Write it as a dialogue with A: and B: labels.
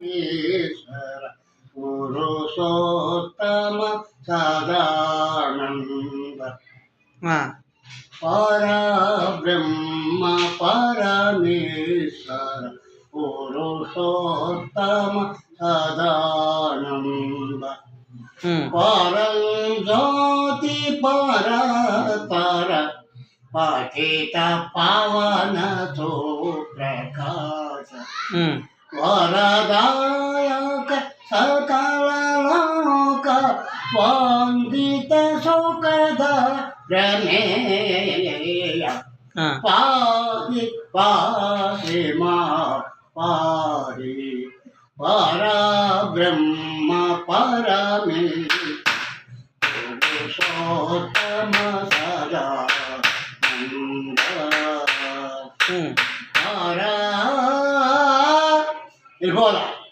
A: ఈశ్వర పురుషోత్తమ సదానంద పరబ్రహ్మ పరమేశ్వర పురుషోత్తమ సదానంద పరంజ్యోతి పరతర పతిత పవన సుప్రకాశ వరదాయక సకల లోక వందిత సుఖద ప్రమేయ పాది పాది మా పాది పరబ్రహ్మ పరమే పురుషోత్తమ సదానంద